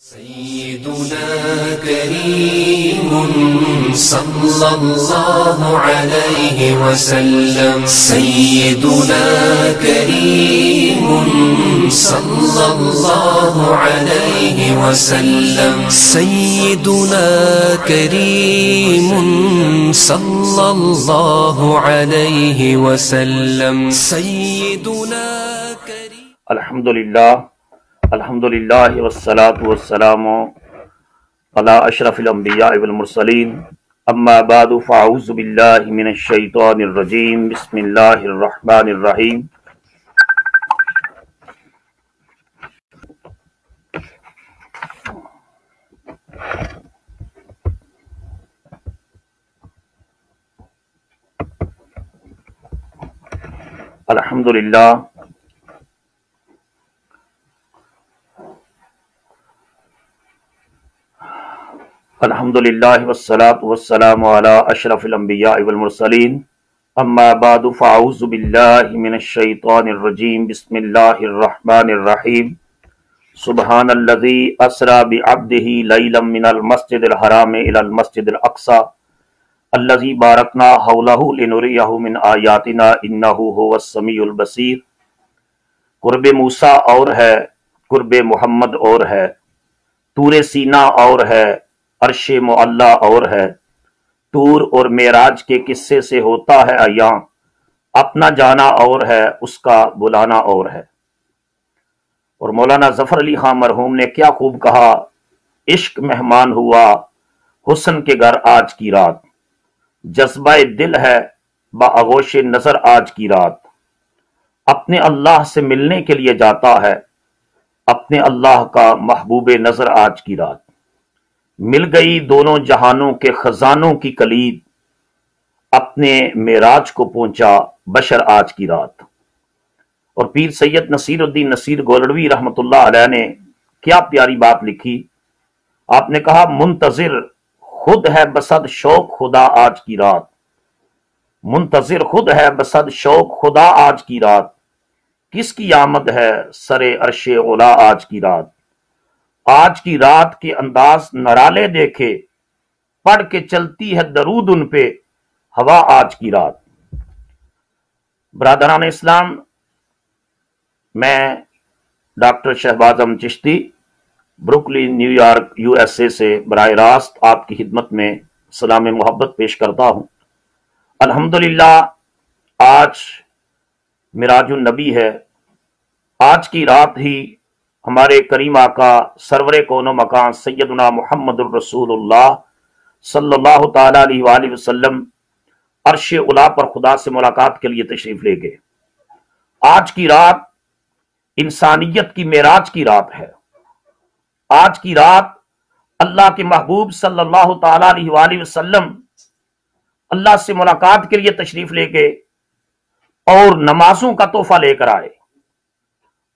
سيدنا كريم صلى الله عليه وسلم سيدنا كريم صلى الله عليه وسلم سيدنا كريم صلى الله عليه وسلم سيدنا كريم. الحمدللہ والصلاة والسلام علی اشرف الانبیاء والمرسلین اما بعد فاعوذ باللہ من الشیطان الرجیم بسم اللہ الرحمن الرحیم. الحمدللہ والصلاة والسلام علی اشرف الانبیاء والمرسلین اما بعد فاعوذ باللہ من الشیطان الرجیم بسم اللہ الرحمن الرحیم. سبحان الذی اسری بعبدہ لیلا من المسجد الحرام الی المسجد الاقصی الذی بارکنا حولہ لنریہ من آیاتنا انہ هو السمیع البصیر. قرب موسیٰ اور ہے، قرب محمد اور ہے، طور سینا اور ہے، عرش معلیٰ اور ہے. طور اور معراج کے قصے سے ہوتا ہے عیاں، اپنا جانا اور ہے، اس کا بلانا اور ہے. اور مولانا ظفر علی خان مرحوم نے کیا خوب کہا، عشق مہمان ہوا حسن کے گھر آج کی رات، جذبہ دل ہے بآغوش نظر آج کی رات. اپنے اللہ سے ملنے کے لیے جاتا ہے، اپنے اللہ کا محبوب نظر آج کی رات. مل گئی دونوں جہانوں کے خزانوں کی کلید، اپنے معراج کو پہنچا بشر آج کی رات. اور پیر سید نصیر الدین نصیر گولڑوی رحمۃ اللہ علیہ نے کیا پیاری بات لکھی. آپ نے کہا، منتظر خود ہے بصد شوق خدا آج کی رات، منتظر خود ہے بصد شوق خدا آج کی رات، کس کی آمد ہے سر عرش علا آج کی رات. آج کی رات کے انداز نرالے دیکھے، پڑھ کے چلتی ہے درود ان پہ ہوا آج کی رات. برادران اسلام، میں doctor Shahbaz Ahmed Chishti Brooklyn New York U S A سے براہ راست آپ کی خدمت میں سلام محبت پیش کرتا ہوں. الحمدللہ آج معراج النبی ہے. آج کی رات ہی ہمارے کریم آقا سرور کون و مکان سیدنا محمد الرسول اللہ صلی اللہ تعالیٰ علیہ وآلہ وسلم عرش علا پر خدا سے ملاقات کے لیے تشریف لے گئے. آج کی رات انسانیت کی معراج کی رات ہے. آج کی رات اللہ کے محبوب صلی اللہ تعالیٰ علیہ وآلہ وسلم اللہ سے ملاقات کے لیے تشریف لے گئے اور نمازوں کا تحفہ لے کر آئے.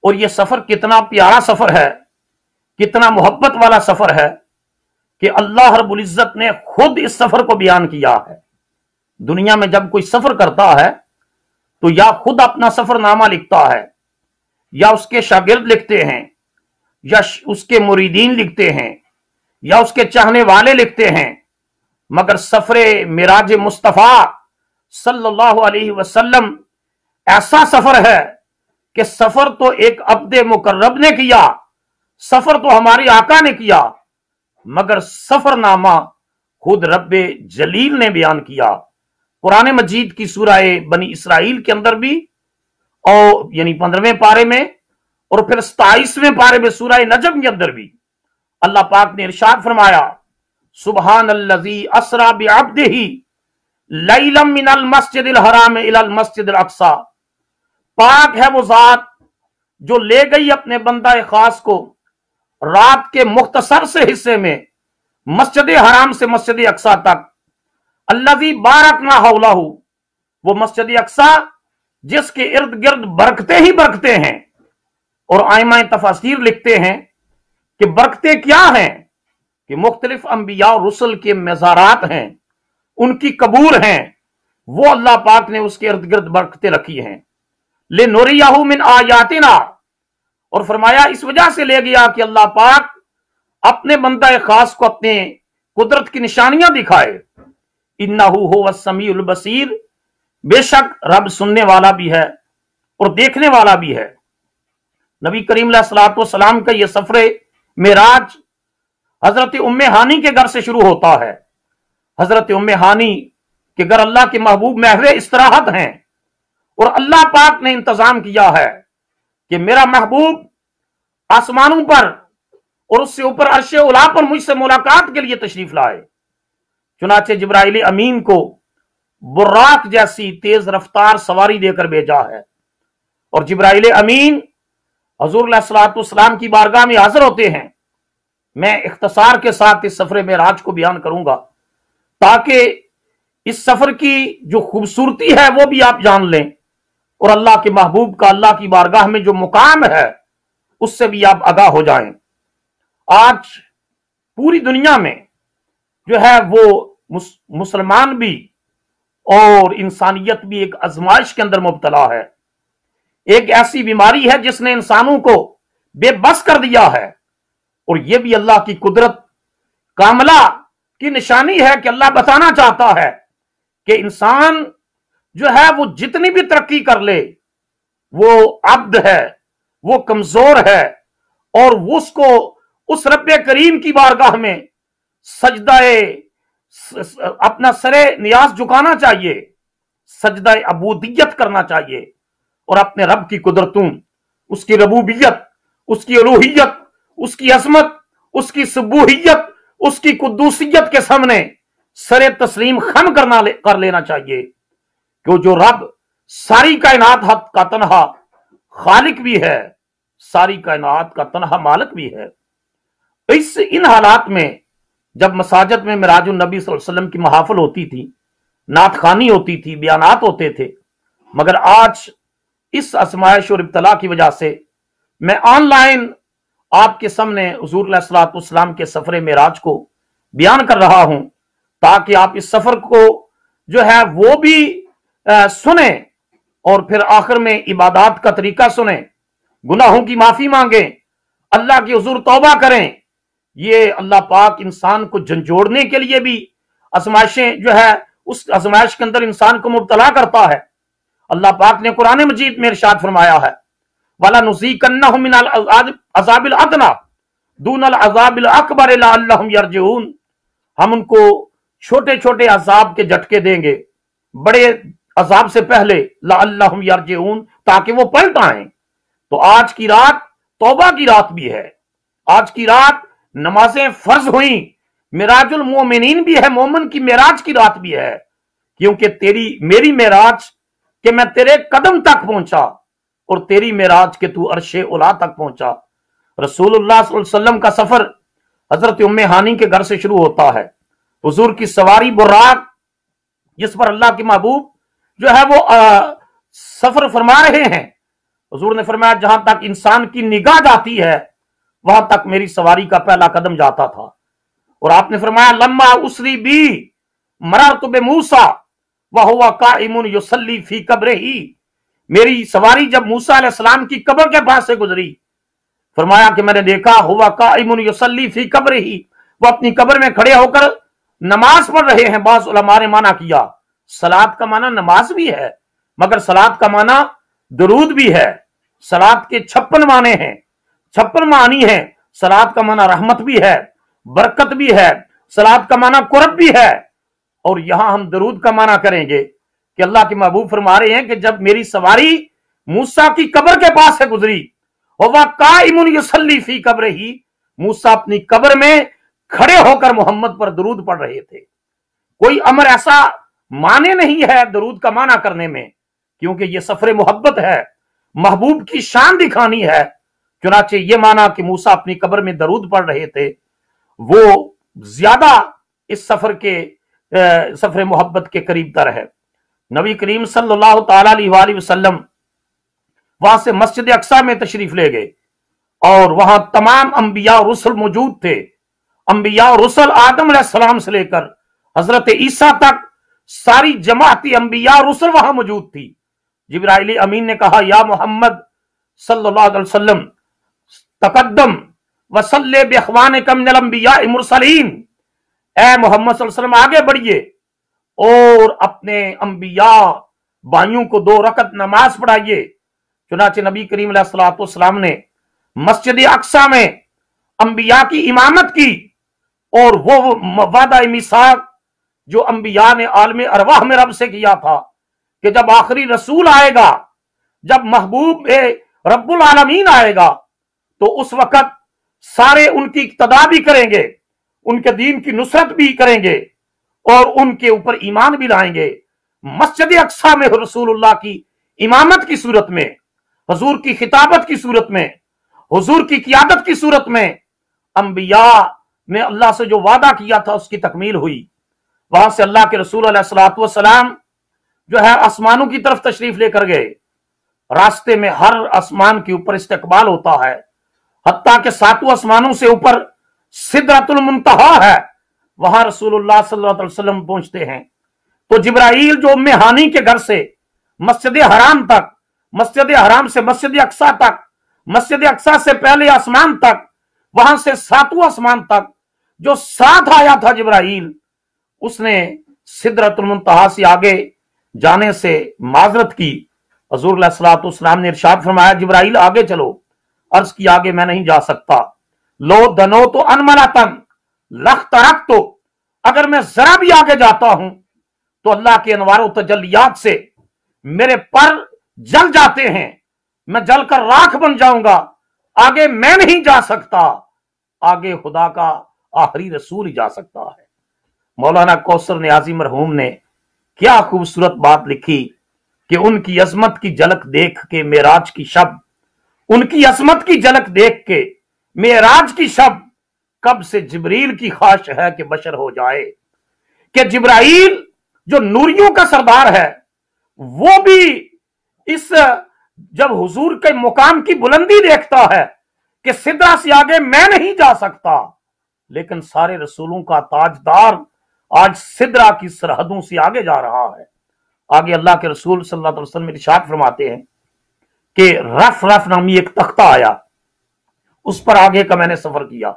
اور یہ سفر کتنا پیارا سفر ہے، کتنا محبت والا سفر ہے کہ اللہ رب العزت نے خود اس سفر کو بیان کیا ہے. دنیا میں جب کوئی سفر کرتا ہے تو یا خود اپنا سفر نامہ لکھتا ہے، یا اس کے شاگرد لکھتے ہیں، یا اس کے مریدین لکھتے ہیں، یا اس کے چاہنے والے لکھتے ہیں. مگر سفر معراج مصطفیٰ صلی اللہ علیہ وسلم ایسا سفر ہے کہ سفر تو ایک عبد مقرب نے کیا، سفر تو ہماری آقا نے کیا، مگر سفر نامہ خود رب جلیل نے بیان کیا. قرآن مجید کی سورہ بنی اسرائیل کے اندر بھی، اور یعنی 15ویں پارے میں، اور پھر 27ویں پارے میں سورہ نجم کے اندر بھی اللہ پاک نے ارشاد فرمایا، سبحان الذی اسری بعبدہ لیلا من المسجد الحرام الی المسجد الاقصی. پاک ہے وہ ذات جو لے گئی اپنے بندہ خاص کو رات کے مختصر سے حصے میں مسجد حرام سے مسجد اقصی تک. الذی بارکنا حولہ، وہ مسجد اقصی جس کے ارد گرد برکتیں ہی برکتیں ہیں. اور ائمہ تفاسیر لکھتے ہیں کہ برکتیں کیا ہیں، کہ مختلف انبیاء اور رسل کے مزارات ہیں، ان کی قبور ہیں، وہ اللہ پاک نے اس کے ارد گرد برکتیں رکھی ہیں. لِنُرِيَهُ مِنْ آیاتنا، اور فرمایا اس وجہ سے لے گیا کہ اللہ پاک अपने बंदा खास को अपने कुदरत की निशानियां दिखाए। इन्नहु हुवस समीउल बसीर, बेशक रब सुनने वाला भी है और देखने वाला भी है। नबी करीम अलैहिस्सलातु वस्सलाम का यह सफरे मेराज हजरत उम्मे हानी के घर से शुरू होता है। हजरत उम्मे हानी के घर अल्लाह के महबूब महवे इस्तराहत हैं और अल्लाह पाक ने इंतजाम किया है कि मेरा महबूब आसमानों पर और उससे ऊपर अर्शे उला पर मुझसे मुलाकात के लिए तशरीफ लाए। चुनाचे जिब्राइल अमीन को बुर्राक जैसी तेज रफ्तार सवारी देकर भेजा है और जिब्राइल अमीन हुजूर अलैहिस्सलातु वस्सलाम की बारगाह में हाजिर होते हैं। मैं इख्तिसार के साथ इस सफर मेराज को बयान करूंगा ताकि इस सफर की जो खूबसूरती है वो भी आप जान लें और अल्लाह के महबूब का अल्लाह की बारगाह में जो मुकाम है उससे भी आप आगाह हो जाएं। आज पूरी दुनिया में जो है वो मुसलमान भी और इंसानियत भी एक आजमाइश के अंदर मुब्तला है। एक ऐसी बीमारी है जिसने इंसानों को बेबस कर दिया है और यह भी अल्लाह की कुदरत कामला की निशानी है कि अल्लाह बताना चाहता है कि इंसान जो है वो जितनी भी तरक्की कर ले वो अब्द है, वो कमजोर है और उसको उस रब्बे करीम की बारगाह में सजदाए अपना सरे नियाज झुकाना चाहिए, सजदाए अबूदियत करना चाहिए और अपने रब की कुदरतों, उसकी रबूबियत, उसकी उलूहियत, उसकी अज़मत, उसकी सुबूहियत, उसकी कुद्दूसियत के सामने सरे तस्लीम खम कर लेना चाहिए कि जो रब सारी कायनात का तनहा खालिक भी है, सारी कायनात का तनहा मालिक भी है। इन हालात में जब मसाजिद में मिराजुन नबी सल्लल्लाहु अलैहि वसल्लम की महाफिल होती थी, नात खानी होती थी, बयानात होते थे, मगर आज इस आजमाइश और इब्तला की वजह से मैं ऑनलाइन आपके सामने हुजूर अलैहिस्सलातु वस्सलाम के सफर मेराज को बयान कर रहा हूं ताकि आप इस सफर को जो है वो भी सुने और फिर आखिर में इबादत का तरीका सुने, गुनाहों की माफी मांगे, अल्लाह की हुजूर तौबा करें। ये अल्लाह पाक इंसान को झंझोड़ने के लिए भी आजमाइशें जो है उस आजमाइश के अंदर इंसान को मुब्तला करता है। अल्लाह पाक ने कुरान मजीद में इरशाद फरमाया है, वाला नुज़ीकन्नहुम मिनल अज़ाबिल अदना दूनल अज़ाबिल अकबर लअल्लहुम यरजिऊन, हम उनको छोटे छोटे अजाब के झटके देंगे बड़े अजाब से पहले, लअल्लहुम यरजिऊन, ताकि वो पलट आए। तो आज की रात तौबा की रात भी है, आज की रात नमाजें फर्ज हुई, मिराजुल मोमिनीन भी है, मोमिन की मेराज की रात भी है, क्योंकि तेरी मेरी मेराज कि मैं तेरे कदम तक पहुंचा और तेरी मेराज के तू अर्शे उला तक पहुंचा। रसूलुल्लाह सल्लल्लाहु अलैहि वसल्लम का सफर हजरत उम्मे हानी के घर से शुरू होता है। हुजूर की सवारी बुर्राक जिस पर अल्लाह के महबूब जो है वो सफर फरमा रहे हैं, हुजूर ने फरमाया जहां तक इंसान की निगाह जाती है वहां तक मेरी सवारी का पहला कदम जाता था। और आपने फरमाया लम्मा उसरी बी मररतु बिमूसा वह हुवा काइमुन युसल्ली फी कब्रिही, मेरी सवारी जब मूसा अलैहिस्सलाम की कब्र के पास से गुजरी, फरमाया कि मैंने देखा हुवा काइमुन युसल्ली फी कब्रिही, वो अपनी कब्र में खड़े होकर नमाज पढ़ रहे हैं। बाज़ उलमा ने माना किया सलात का माना नमाज भी है मगर सलात का माना दरूद भी है। सलात के 56 माने हैं, 56 मानी है। सलात का माना रहमत भी है, बरकत भी है, सलात का माना कुर्ब भी है। और यहां हम दरूद का माना करेंगे कि अल्लाह के महबूब फरमा रहे हैं कि जब मेरी सवारी मूसा की कब्र के पास से गुजरी, हुवा काइमुन युसल्ली फी कब्रिही, मूसा अपनी कब्र में खड़े होकर मोहम्मद पर दरूद पढ़ रहे थे। कोई अमर ऐसा माने नहीं है दरूद का माना करने में, क्योंकि यह सफर मोहब्बत है, महबूब की शान दिखानी है। चुनाचे ये माना कि मूसा अपनी कब्र में दरूद पढ़ रहे थे, वो ज्यादा इस सफर मोहब्बत के करीब तर है। नबी करीम सल्लल्लाहु ताला अलैहि वसल्लम वहां से मस्जिद अक्सा में तशरीफ ले गए और वहां तमाम अंबिया और रुसल मौजूद थे। अंबिया और रुसल आदम अलैहिस्सलाम से लेकर हजरत ईसा तक सारी जमाती अंबिया और रुसल वहां मौजूद थी। जिब्राइल अमीन ने कहा या मोहम्मद सल्लल्लाहु अलैहि वसल्लम तकद्दम वसल्ले बिअख्वानिका मिनल अंबिया मुरसलीन, ए मोहम्मद सल्लल्लाहु अलैहि वसल्लम आगे बढ़िए और अपने अंबिया भाइयों को 2 रकत नमाज पढ़ाइए। चुनाचे नबी करीम अलैहिस्सलातु वस्सलाम ने मस्जिद अक्सा में अंबिया की इमामत की, और वो वादा मिसाक जो अंबिया ने आलम अरवाह में रब से किया था कि जब आखिरी रसूल आएगा, जब महबूब रब्बुल आलमीन आएगा, तो उस वक्त सारे उनकी इक्तदा भी करेंगे, उनके दीन की नुसरत भी करेंगे और उनके ऊपर ईमान भी लाएंगे। मस्जिद अक्सा में रसूलुल्लाह की इमामत की सूरत में, हुजूर की खिताबत की सूरत में, हुजूर की क़ियादत की सूरत में अंबिया ने अल्लाह से जो वादा किया था उसकी तकमील हुई। वहां से अल्लाह के रसूल अलैहिस्सलातु वस्सलाम जो है आसमानों की तरफ तशरीफ लेकर गए। रास्ते में हर आसमान के ऊपर इस्तकबाल होता है, हत्ता के 7 आसमानों से ऊपर सिदरतुल मुंतहा है, वहां रसूलुल्लाह सल्लल्लाहु अलैहि वसल्लम पहुंचते हैं। तो जिब्राइल जो उम्मे हानी के घर से मस्जिद हराम तक, मस्जिद हराम से मस्जिद अक्सा तक, मस्जिद अक्सा से पहले आसमान तक, वहां से 7वां आसमान तक जो साथ आया था जिब्राइल, उसने सिदरतुल मुंतहा से आगे जाने से माजरत की। हुजूर अलैहिस्सलातु वस्सलाम ने इरशाद फरमाया, जिब्राइल आगे चलो। अर्ज की आगे मैं नहीं जा सकता। लो दनो तो अनमलातन लख तरक, तो अगर मैं जरा भी आगे जाता हूं तो अल्लाह के अनवार तजल्लियात से मेरे पर जल जाते हैं, मैं जलकर राख बन जाऊंगा, आगे मैं नहीं जा सकता, आगे खुदा का आखिरी रसूल ही जा सकता है। मौलाना कौसर नियाजी मरहूम ने क्या खूबसूरत बात लिखी कि उनकी अजमत की झलक देख के मेराज की शब, उनकी अजमत की झलक देख के मेराज की शब, कब से जिब्रील की ख्वाहिश है कि बशर हो जाए। कि जिब्राइल जो नूरियों का सरदार है, वो भी इस जब हुजूर के मुकाम की बुलंदी देखता है कि सिदरा से आगे मैं नहीं जा सकता, लेकिन सारे रसूलों का ताजदार आज सिदरा की सरहदों से आगे जा रहा है। आगे अल्लाह के रसूल सल्लल्लाहु अलैहि वसल्लम इरशाद फरमाते हैं कि रफ रफ नामी एक तख्ता आया, उस पर आगे का मैंने सफर किया।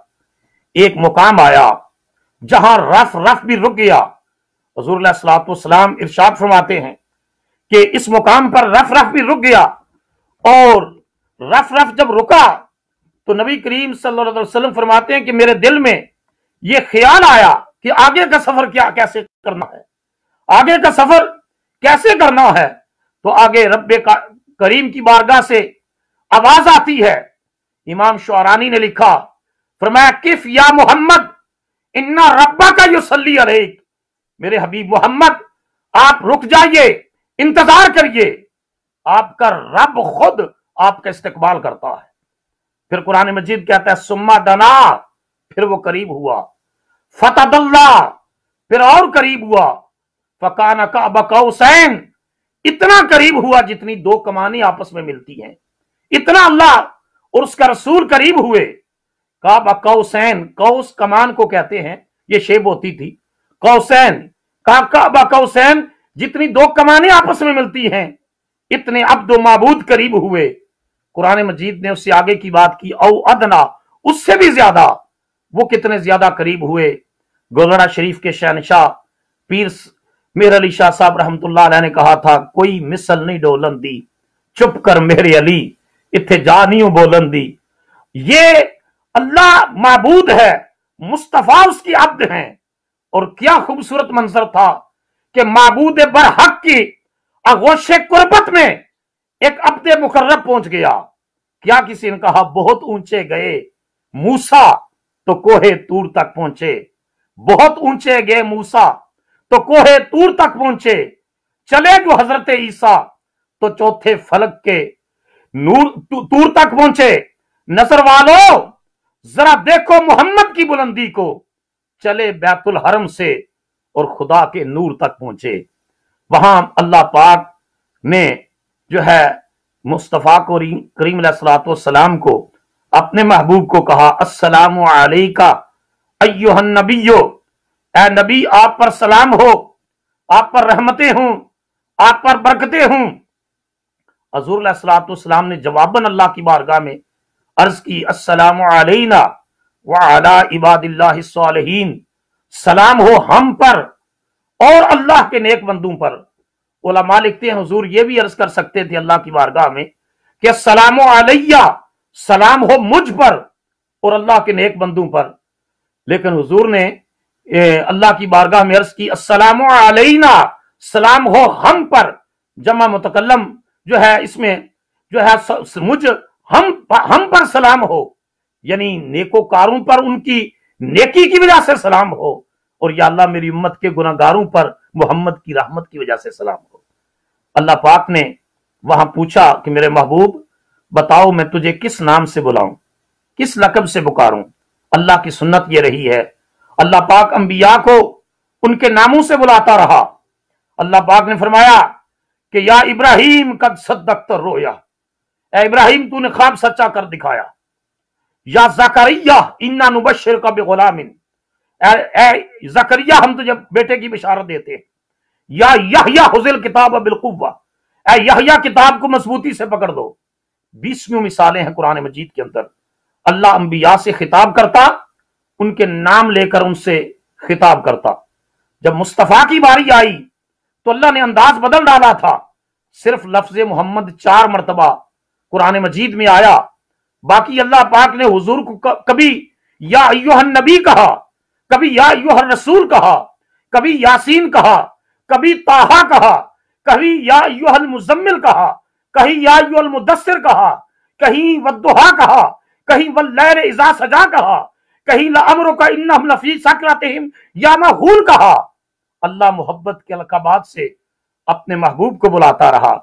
एक मुकाम आया जहां रफ रफ भी रुक गया। हुजूर अलैहिस्सलातु वस्सलाम इरशाद फरमाते हैं कि इस मुकाम पर रफ रफ भी रुक गया, और रफ रफ जब रुका तो नबी करीम सल्लल्लाहु अलैहि वसल्लम फरमाते हैं कि मेरे दिल में यह ख्याल आया कि आगे का सफर कैसे करना है, आगे का सफर कैसे करना है। तो आगे रब्बे का करीम की बारगाह से आवाज आती है। इमाम शुआरानी ने लिखा, फरमाया किफ या मोहम्मद इन्ना रब्बा का युसल्ली अलैक, मेरे हबीब मोहम्मद आप रुक जाइए, इंतजार करिए, आपका रब खुद आपका इस्तकबाल करता है। फिर कुरान मजीद कहता है सुम्मा दना, फिर वो करीब हुआ, फतदल्ला, फिर और करीब हुआ, फकाना काबा कौसैन, इतना करीब हुआ जितनी 2 कमानी आपस में मिलती हैं, इतना अल्लाह और उसका रसूल करीब हुए। काबा कौसैन, कौस कमान को कहते हैं, ये शेब होती थी। कौसैन, काबा कौसैन, जितनी 2 कमाने आपस में मिलती हैं, इतने अब्दो माबूद करीब हुए। कुरान मजीद ने उससे आगे की बात की, औ अदना, उससे भी ज्यादा। वो कितने ज्यादा करीब हुए। गोलड़ा शरीफ के शहनशाह पीर मेर अली शाह साहब रहमतुल्लाह अलैह ने कहा था, कोई मिसल नहीं डोलन दी, चुप कर मेरे अली, इत्थे जा नहीं बोलन दी। ये अल्लाह माबूद है, मुस्तफा उसकी अब्द हैं। और क्या खूबसूरत मंजर था कि माबूद बरहक की आगोशे कुर्बत में एक अब्द मुकर्रब पहुंच गया। क्या किसी ने कहा बहुत ऊंचे गए मूसा तो कोहे तूर तक पहुंचे, बहुत ऊंचे गए मूसा तो कोहे तूर तक पहुंचे, चले जो हजरत ईसा तो चौथे फलक के नूर तूर तक पहुंचे। नजर वालों जरा देखो मोहम्मद की बुलंदी को, चले बैतुल हरम से और खुदा के नूर तक पहुंचे। वहां अल्लाह पाक ने जो है मुस्तफा को करीम अलैहिस्सलातु वस्सलाम को, अपने महबूब को कहा, अस्सलामु अलैका अय्युहन नबियो, ए नबी आप पर सलाम हो, आप पर रहमतें हूं, आप पर बरकतें हूं। हुजूर अलैहिस्सलातु वस्सलाम ने जवाबन अल्लाह की बारगाह में अर्ज की, अस्सलामु अलैना وعلی عباد اللہ الصالحین، سلام ہو ہم پر اور اللہ کے نیک بندوں پر۔ علماء لکھتے ہیں حضور یہ بھی عرض کر سکتے تھے اللہ کی بارگاہ میں کہ السلام علیہ، سلام ہو مجھ پر اور اللہ کے نیک بندوں پر، لیکن حضور نے اللہ کی بارگاہ میں عرض کی السلام علینا، سلام ہو ہم پر، جمع متکلم جو ہے اس میں جو ہے مجھ ہم پر سلام ہو، یعنی نیکوکاروں پر ان کی نیکی کی وجہ سے سلام ہو، اور یا اللہ میری امت کے گناہگاروں پر محمد کی رحمت کی وجہ سے سلام ہو۔ اللہ پاک نے وہاں پوچھا کہ میرے محبوب بتاؤ میں تجھے کس نام سے بلاؤں، کس لقب سے پکاروں؟ اللہ کی سنت یہ رہی ہے، اللہ پاک انبیاء کو ان کے ناموں سے بلاتا رہا۔ اللہ پاک نے فرمایا کہ یا ابراہیم قد صدقت الرؤیا، اے ابراہیم تو نے خواب سچا کر دکھایا۔ یا زکریا انا نبشرک بغلام، اے زکریا ہم تجھے بیٹے کی بشارت دیتے ہیں۔ یا یحییٰ خذ الکتاب بالقوہ، اے یحییٰ کتاب کو مضبوطی سے پکڑ دو۔ 20 مثالیں ہیں قرآن مجید کے اندر، اللہ انبیاء سے خطاب کرتا، ان کے نام لے کر ان سے خطاب کرتا۔ جب مصطفیٰ کی باری آئی تو اللہ نے انداز بدل ڈالا تھا، صرف لفظ محمد 4 مرتبہ قرآن مجید میں آیا، باقی اللہ پاک نے حضور کو کبھی یا ایھا النبی کہا، کبھی یا ایھا الرسول کہا، کبھی یاسین کہا، کبھی طٰہٰ کہا، کبھی یا ایھا المزمل کہا، کہیں یا ایھا المدثر کہا، کہیں والضحیٰ کہا، کہیں واللیل اذا سجا کہا، کہیں لعمرک انہم لفی سکرتہم یعمہون کہا۔ اللہ محبت کے القابات سے اپنے محبوب کو بلاتا رہا۔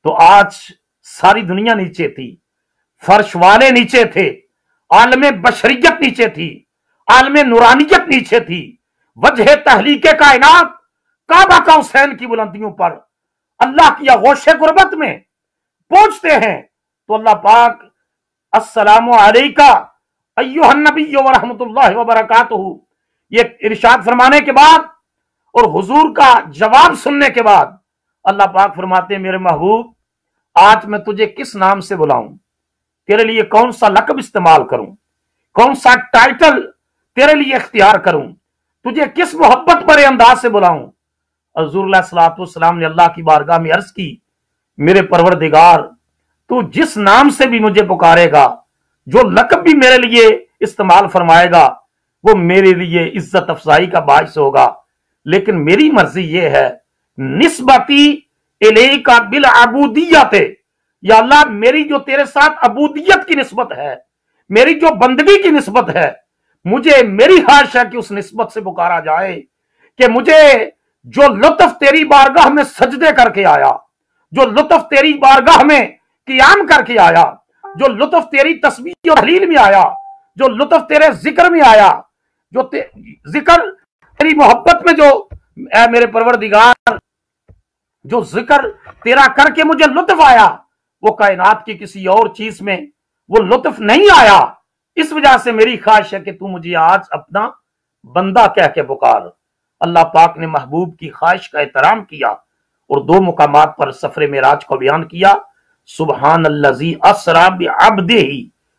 تو آج ساری دنیا نیچے تھی، فرش والے نیچے تھے، عالم بشریت نیچے تھی، عالم نورانیت نیچے تھی، وجہ تحلیق کائنات کعبہ کا حسین کی بلندیوں پر اللہ کی آغوش قربت میں پہنچتے ہیں تو اللہ پاک السلام علیکہ ایھا النبی ورحمۃ اللہ وبرکاتہ یہ ارشاد فرمانے کے بعد اور حضور کا جواب سننے کے بعد اللہ پاک فرماتے ہیں میرے محبوب آج میں تجھے کس نام سے بلاؤں، تیرے لیے کون سا لقب استعمال کروں، کون سا ٹائٹل تیرے لیے اختیار کروں، تجھے کس محبت بھرے انداز سے بلاؤں؟ حضور علیہ الصلوۃ والسلام نے اللہ کی بارگاہ میں عرض کی میرے پروردگار تو جس نام سے بھی مجھے پکارے گا، جو لقب بھی میرے لیے استعمال فرمائے گا وہ میرے لیے عزت افزائی کا باعث ہوگا، لیکن میری مرضی یہ ہے نسبتی الیک بالعبودیت، یا اللہ میری جو تیرے ساتھ عبودیت کی نسبت ہے، میری جو بندگی کی نسبت ہے، مجھے میری خواہش ہے کہ اس نسبت سے پکارا جائے کہ مجھے جو لطف تیری بارگاہ میں سجدے کر کے آیا، جو لطف تیری بارگاہ میں قیام کر کے آیا، جو لطف تیری تسبیح و تحلیل میں آیا، جو لطف تیرے ذکر میں آیا، جو ذکر تیری محبت میں جو اے میرے پروردگار جو ذکر تیرا کر کے مجھے لطف آیا وہ کائنات کی کسی اور چیز میں وہ لطف نہیں آیا، اس وجہ سے میری خواہش ہے کہ تو مجھے آج اپنا بندہ کہہ کے پکار۔ اللہ پاک نے محبوب کی خواہش کا احترام کیا اور 2 مقامات پر سفر معراج کو بیان کیا۔ سبحان الذی اسری بعبدہ،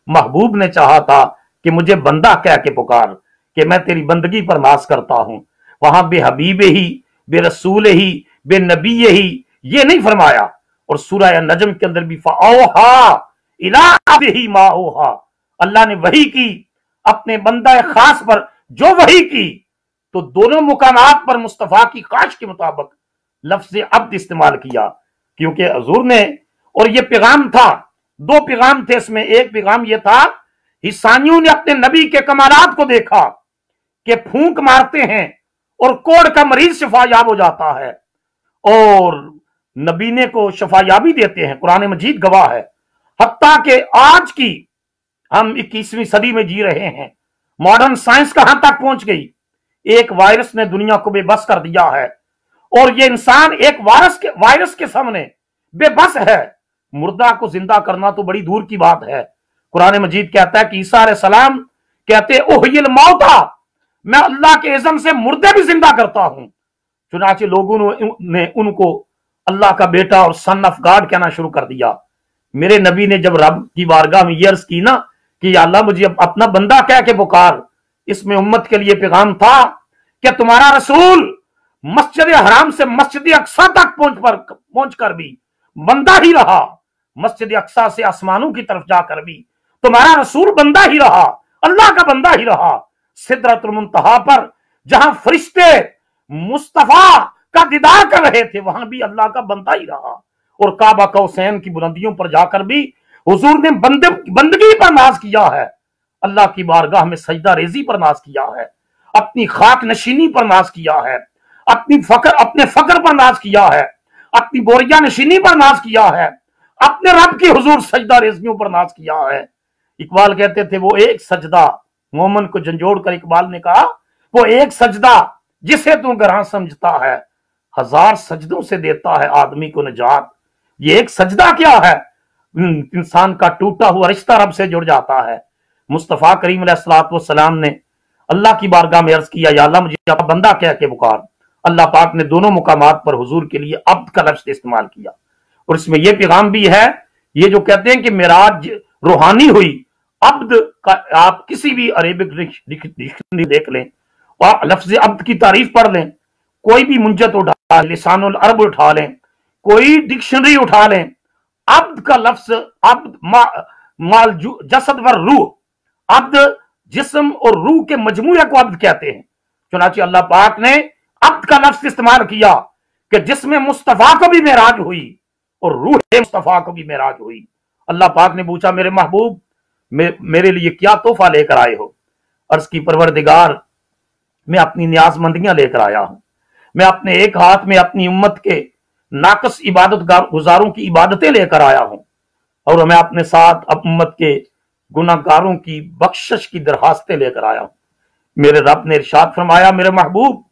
محبوب نے چاہا تھا کہ مجھے بندہ کہہ کے پکار کہ میں تیری بندگی پر ناز کرتا ہوں، وہاں بے حبیب ہی، بے رسول ہی، بے نبی ہی یہ نہیں فرمایا، اور سورہ نجم کے اندر بھی فَأَوْحَا إِلَىٰ عَبْدِهِ مَا أَوْحَا، اللہ نے وحی کی اپنے بندہ خاص پر جو وحی کی، تو دونوں مقامات پر مصطفیٰ کی خواہش کے مطابق لفظ عبد استعمال کیا، کیونکہ حضور نے اور یہ پیغام تھا، 2 پیغام تھے اس میں، ایک پیغام یہ تھا حسانیوں نے اپنے نبی کے کمالات کو دیکھا کہ پھونک مارتے ہیں اور کوڑ کا مریض شفا یاب ہو جاتا ہے، اور نبینے کو شفا یابی دیتے ہیں، قرآن مجید گواہ ہے، حتیٰ کہ آج کی ہم 21ویں صدی میں جی رہے ہیں، ماڈرن سائنس کہاں تک پہنچ گئی، ایک وائرس نے دنیا کو بے بس کر دیا ہے، اور یہ انسان ایک وائرس کے سامنے بے بس ہے، مردہ کو زندہ کرنا تو بڑی دور کی بات ہے۔ قرآن مجید کہتا ہے کہ عیسیٰ علیہ السلام کہتے احیی الموتیٰ، میں اللہ کے اذن سے مردے بھی زندہ کرتا ہوں، چنانچہ لوگوں نے ان کو اللہ کا بیٹا اور سن آف گاڈ کہنا شروع کر دیا۔ میرے نبی نے جب رب کی بارگاہ میں یہ عرض کی نا کہ یا اللہ مجھے اپنا بندہ کہہ کے پکار۔ اس میں امت کے لیے پیغام تھا کہ تمہارا رسول مسجد حرام سے مسجد اقصی تک پہنچ کر بھی بندہ ہی رہا، مسجد اقصی سے آسمانوں کی طرف جا کر بھی تمہارا رسول بندہ ہی رہا، اللہ کا بندہ ہی رہا۔ سدرۃ المنتہا پر جہاں فرشتے مصطفیٰ کا دیدار کر رہے تھے وہاں بھی اللہ کا بندہ ہی رہا، اور کعبہ قوسین کی بلندیوں پر جا کر بھی حضور نے بندگی پر ناز کیا ہے، اللہ کی بارگاہ میں سجدہ ریزی پر ناز کیا ہے، اپنی خاک نشینی پر ناز کیا ہے، اپنے فقر پر ناز کیا ہے، اپنی بوریا نشینی پر ناز کیا ہے، اپنے رب کی حضور سجدہ ریزیوں پر ناز کیا ہے۔ اقبال کہتے تھے وہ ایک سجدہ، مومن کو جھنجھوڑ کر اقبال نے کہا وہ ایک سجدہ جسے تو گراں سمجھتا ہے، ہزار سجدوں سے دیتا ہے آدمی کو نجات۔ یہ ایک سجدہ کیا ہے؟ انسان کا ٹوٹا ہوا رشتہ رب سے جڑ جاتا ہے۔ مصطفیٰ کریم علیہ السلام نے اللہ کی بارگاہ میں عرض کیا یا اللہ مجھے اپنا بندہ کہہ کے پکار۔ اللہ پاک نے دونوں مقامات پر حضور کے لیے عبد کا لفظ استعمال کیا، اور اس میں یہ پیغام بھی ہے، یہ جو کہتے ہیں کہ معراج روحانی ہوئی، عبد کا آپ کسی بھی عربک ڈکشنری دیکھ لیں اور لفظ عبد کی تعریف پڑھ لیں، کوئی بھی منجت اٹھا لیں، لسان العرب اٹھا لیں، کوئی ڈکشنری اٹھا لیں، عبد کا لفظ عبد مال جسد و روح، عبد جسم اور روح کے مجموعے کو عبد کہتے ہیں۔ چنانچہ اللہ پاک نے عبد کا لفظ استعمال کیا کہ جسم مصطفیٰ کو بھی معراج ہوئی اور روح مصطفیٰ کو بھی معراج ہوئی۔ اللہ پاک نے پوچھا میرے محبوب میرے لیے کیا تحفہ لے کر آئے ہو؟ عرض کی پروردگار میں اپنی نیاز مندیاں لے کر آیا ہوں، میں اپنے ایک ہاتھ میں اپنی امت کے ناقص عبادت گزاروں کی عبادتیں لے کر آیا ہوں، اور میں اپنے ساتھ امت کے گناہ گاروں کی بخشش کی درخواستیں لے کر آیا ہوں۔ میرے رب نے ارشاد فرمایا میرے محبوب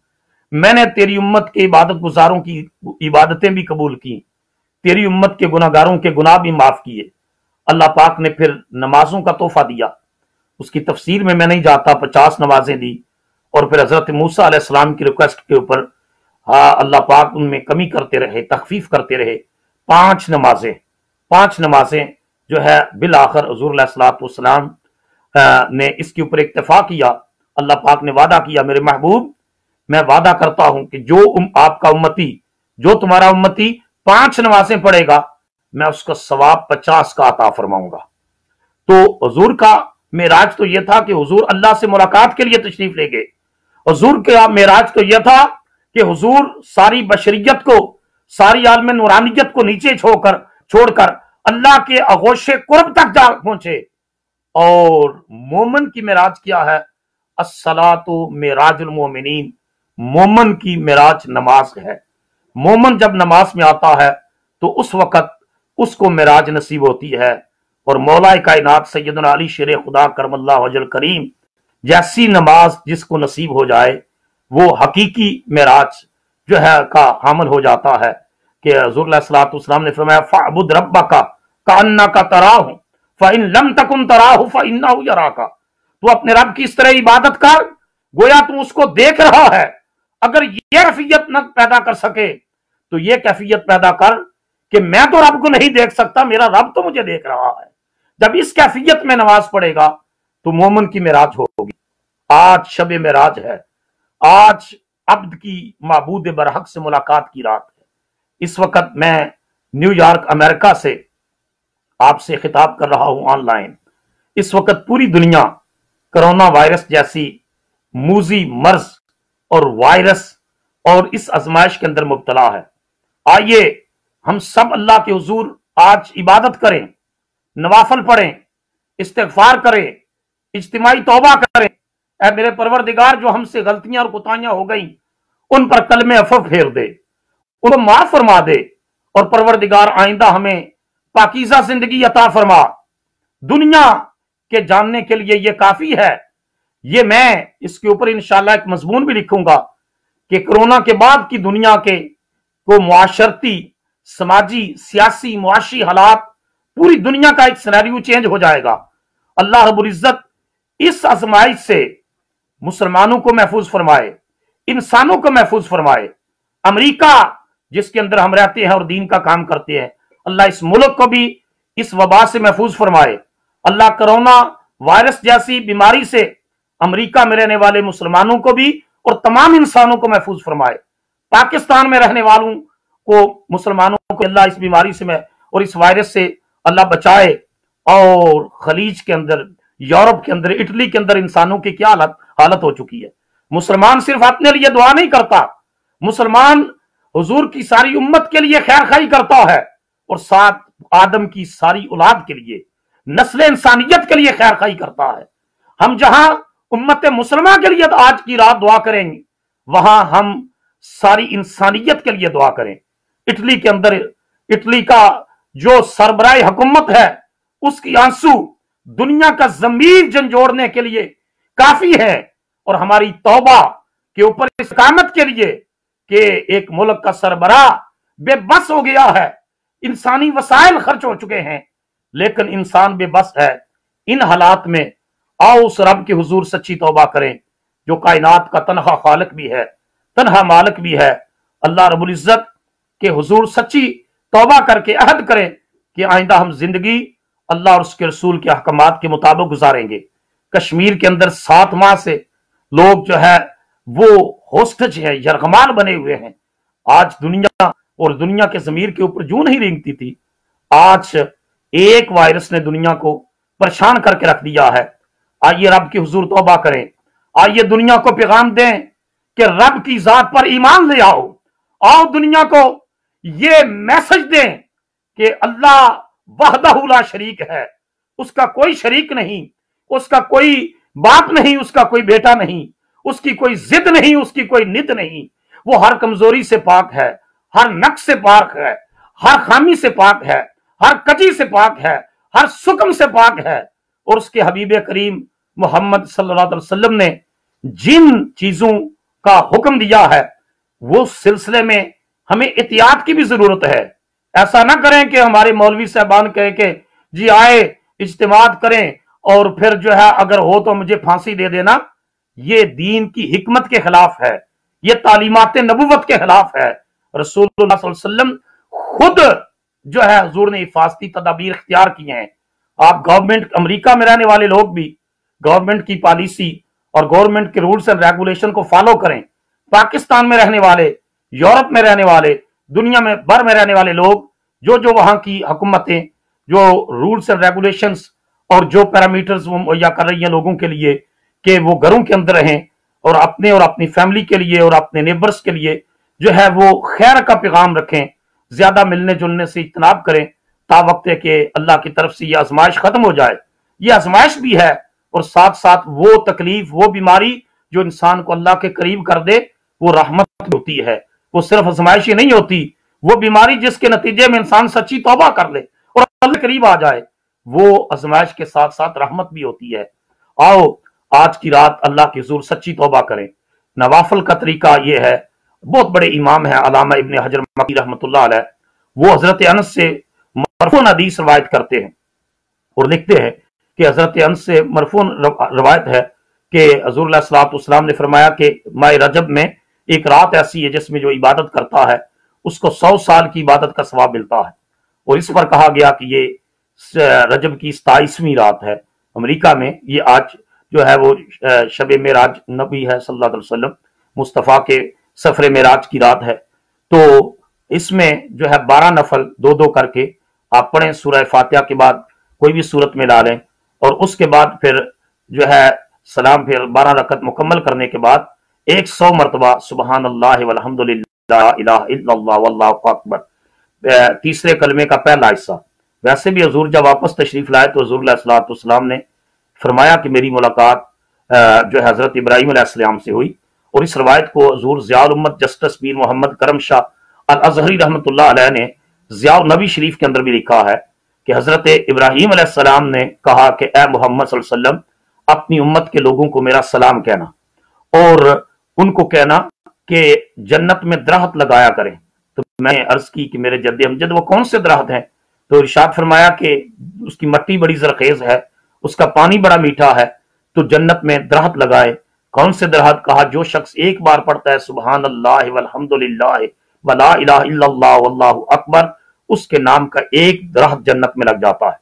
میں نے تیری امت کے عبادت گزاروں کی عبادتیں بھی قبول کی، تیری امت کے گناہ گاروں کے گناہ بھی معاف کیے۔ اللہ پاک نے پھر نمازوں کا تحفہ دیا، اس کی تفسیر میں نہیں جاتا، 50 نمازیں دی، اور پھر حضرت موسیٰ علیہ السلام کی ریکویسٹ کے اوپر اللہ پاک ان میں کمی کرتے رہے، تخفیف کرتے رہے، 5 نمازیں جو ہے بالآخر حضور علیہ السلام نے اس کے اوپر اکتفا کیا۔ اللہ پاک نے وعدہ کیا میرے محبوب میں وعدہ کرتا ہوں کہ جو آپ کا امتی، جو تمہارا امتی 5 نمازیں پڑھے گا میں اس کا ثواب 50 کا عطا فرماؤں گا۔ تو حضور کا معراج تو یہ تھا کہ حضور اللہ سے ملاقات کے لیے تشریف لے گئے، حضور کا معراج تو یہ تھا کہ حضور ساری بشریت کو، ساری عالم نورانیت کو نیچے چھوڑ کر اللہ کے آغوش قرب تک جا پہنچے۔ اور مومن کی معراج کیا ہے؟ الصلاۃ معراج المومنین، مومن کی معراج نماز ہے۔ مومن جب نماز میں آتا ہے تو اس وقت اس کو معراج نصیب ہوتی ہے، اور مولا کائنات سیدنا علی شیر خدا کرم اللہ وجل کریم جیسی نماز جس کو نصیب ہو جائے وہ حقیقی معراج جو ہے کا حامل ہو جاتا ہے۔ کہ حضور علیہ السلام نے فرمایا فَعْبُدْ رَبَّكَ كَأَنَّكَ تَرَاهُ فَإِن لَمْ تَكُنْ تَرَاهُ فَإِنَّهُ يَرَاكَ، تو اپنے رب کی اس طرح عبادت کر گویا تم اس کو دیکھ رہا ہے۔ اگر یہ کیفیت نہ پیدا کر سکے تو یہ کیفیت پیدا کر کہ میں تو رب کو نہیں دیکھ سکتا، میرا رب تو مجھے دیکھ رہا ہے۔ جب اس کیفیت میں نماز پڑھے گا تو مومن کی معراج ہوگی۔ آج شب معراج ہے، آج عبد کی معبود برحق سے ملاقات کی رات ہے۔ اس وقت میں نیو یارک امریکہ سے آپ سے خطاب کر رہا ہوں آن لائن۔ اس وقت پوری دنیا کرونا وائرس جیسی موذی مرض اور وائرس اور اس آزمائش کے اندر مبتلا ہے۔ آئیے ہم سب اللہ کے حضور آج عبادت کریں، نوافل پڑھیں، استغفار کریں، اجتماعی توبہ کریں۔ اے میرے پروردگار جو ہم سے غلطیاں اور کوتاہیاں ہو گئیں ان پر کلمہ عفو پھیر دے، ان کو معاف فرما دے، اور پروردگار آئندہ ہمیں پاکیزہ زندگی عطا فرما۔ دنیا کے جاننے کے لیے یہ کافی ہے۔ یہ میں اس کے اوپر انشاءاللہ ایک مضمون بھی لکھوں گا کہ کرونا کے بعد کی دنیا کے کو معاشرتی، سماجی، سیاسی، معاشی حالات، پوری دنیا کا ایک سینیریو چینج ہو جائے گا۔ اللہ رب العزت اس آزمائش سے مسلمانوں کو محفوظ فرمائے، انسانوں کو محفوظ فرمائے۔ امریکہ جس کے اندر ہم رہتے ہیں اور دین کا کام کرتے ہیں، اللہ اس ملک کو بھی اس وبا سے محفوظ فرمائے۔ اللہ کرونا वायरस जैसी बीमारी से अमेरिका में रहने वाले मुसलमानों को भी और तमाम इंसानों को महफूज फरमाए। पाकिस्तान में रहने वालों को, मुसलमानों को अल्लाह इस बीमारी से और इस वायरस से अल्लाह बचाए। और खलीज के अंदर, यूरोप के अंदर, इटली के अंदर इंसानों की क्या हालत हो चुकी है। मुसलमान सिर्फ अपने लिए दुआ नहीं करता, मुसलमान हुजूर की सारी उम्मत के लिए खैर खाई करता है और साथ आदम की सारी औलाद के लिए, नस्ल इंसानियत के लिए खैर खाई करता है। हम जहां उम्मत मुसलमान के लिए आज की रात दुआ करेंगे, वहां हम सारी इंसानियत के लिए दुआ करें। इटली के अंदर, इटली का जो सरबराह हुकूमत है, उसकी आंसू दुनिया का जमीन झंझोड़ने के लिए काफी है। और हमारी तौबा के ऊपर इस्कामत के लिए कि एक मुल्क का सरबराह बेबस हो गया है, इंसानी वसाइल खर्च हो चुके हैं, लेकिन इंसान बेबस है। इन हालात में आओ उस रब के हुजूर सच्ची तौबा करें जो कायनात का तनहा खालिक भी है, तनहा मालिक भी है। अल्लाह रब्बुल इज्जत के हुजूर सच्ची तौबा करके अहद करें कि आइंदा हम जिंदगी अल्लाह और उसके रसूल के अहकामात के मुताबिक गुजारेंगे। कश्मीर के अंदर 7 माह से लोग जो है वो होस्टेज है, यरगमान बने हुए हैं। आज दुनिया और दुनिया के जमीर के ऊपर जूं नहीं रेंगती थी, आज एक वायरस ने दुनिया को परेशान करके रख दिया है। आइए रब की हुजूर तौबा करें, आइए दुनिया को पैगाम दें कि रब की जात पर ईमान ले आओ। आओ दुनिया को ये मैसेज दें कि अल्लाह वहदहू ला शरीक है, उसका कोई शरीक नहीं, उसका कोई बाप नहीं, उसका कोई बेटा नहीं, उसकी कोई जिद नहीं, उसकी कोई निद नहीं। वो हर कमजोरी से पाक है, हर नक्स से पाक है, हर खामी से पाक है, हर कजी से पाक है, हर सुकम से पाक है। और उसके हबीब करीम मोहम्मद सल्लल्लाहु अलैहि वसल्लम ने जिन चीजों का हुक्म दिया है, वो सिलसिले में हमें एहतियात की भी जरूरत है। ऐसा ना करें कि हमारे मौलवी साहबान कहे कि जी आए इज्तिमात करें और फिर जो है अगर हो तो मुझे फांसी दे देना। ये दीन की हिकमत के खिलाफ है, ये तालीमात नबुवत के खिलाफ है। रसूलुल्लाह सल्लल्लाहु अलैहि वसल्लम खुद जो है हुजूर ने हिफाजती तदाबीर इख्तियार किए हैं। आप गवर्नमेंट, अमेरिका में रहने वाले लोग भी गवर्नमेंट की पॉलिसी और गवर्नमेंट के रूल्स एंड रेगुलेशन को फॉलो करें। पाकिस्तान में रहने वाले, यूरोप में रहने वाले, दुनिया में भर में रहने वाले लोग जो जो वहां की हुकूमतें जो रूल्स एंड रेगुलेशंस और जो पैरामीटर्स वो मुहैया कर रही हैं लोगों के लिए कि वो घरों के अंदर रहें और अपनी फैमिली के लिए और अपने नेबर्स के लिए जो है वो खैर का पैगाम रखें, ज्यादा मिलने जुलने से इज्तनाब करें तावक्त है कि अल्लाह की तरफ से ये आजमाइश खत्म हो जाए। ये आजमाइश भी है और साथ साथ वो तकलीफ, वो बीमारी जो इंसान को अल्लाह के करीब कर दे, वो रहमत होती है। वो सिर्फ आजमाइश ही नहीं होती, वो बीमारी जिसके नतीजे में इंसान सच्ची तौबा कर ले और अल्लाह के करीब आ जाए, वो आजमाइश के साथ साथ रहमत भी होती है। आओ आज की रात अल्लाह की हुजूर सच्ची तौबा करें। नवाफल का तरीका ये है, बहुत बड़े इमाम है अल्लामा इब्न हजर मक्की रहमतुल्लाह अलैह, वो हजरत अनस से मरफून हदीस रवायत करते हैं और लिखते हैं कि हजरत अनस से मरफून रवायत है कि हुजूर सल्लल्लाहु अलैहि वसल्लम ने फरमाया कि माह रजब में एक रात ऐसी है जिसमें जो इबादत करता है उसको 100 साल की इबादत का सवाब मिलता है। और इस पर कहा गया कि ये रजब की 27वीं रात है। अमेरिका में ये आज जो है वो शब मेराज नबी है सल्लल्लाहु अलैहि वसल्लम, मुस्तफ़ा के सफर मेराज की रात है। तो इसमें जो है 12 नफल 2-2 करके आप पढ़ें, सूरह फातिहा के बाद कोई भी सूरत में ला लें और उसके बाद फिर जो है सलाम, फिर 12 रकत मुकम्मल करने के बाद 100 मरतबा सुबहान अल्लाह वल्हम्दुलिल्लाह इलाहा इल्लल्लाह वल्लाहु अकबर, तीसरे कलमे का पहला हिस्सा। वैसे भी हुजूर जब वापस तशरीफ लाए तो हुजूर सल्लल्लाहु अलैहि वसल्लम ने फरमाया कि मेरी मुलाकात जो है हजरत इब्राहीम अलैहिस्सलाम से हुई। और इस रवायत को हुजूर ज़ियाउल उम्मत जस्टिस पीर मोहम्मद करम शाह अल अज़हरी रहमतुल्लाह अलैह ने ज़ियाउल नबी शरीफ के अंदर भी लिखा है कि हजरत इब्राहीम अलैहिस्सलाम ने कहा कि ए मोहम्मद सल्लल्लाहु अलैहि वसल्लम, अपनी उम्मत के लोगों को मेरा सलाम कहना और उनको कहना कि जन्नत में दरख्त लगाया करें। तो मैंने अर्ज की कि मेरे जद्द अमजद वो कौन से दरख्त हैं? तो इरशाद फरमाया कि उसकी मट्टी बड़ी जरखेज है, उसका पानी बड़ा मीठा है, तो जन्नत में दरख्त लगाए। कौन से दरख्त? कहा जो शख्स एक बार पढ़ता है सुबहान अल्लाह वल्हम्दुलिल्लाह वला इलाहा इल्लल्लाह वल्लाहु अकबर, उसके नाम का एक दरख्त जन्नत में लग जाता है।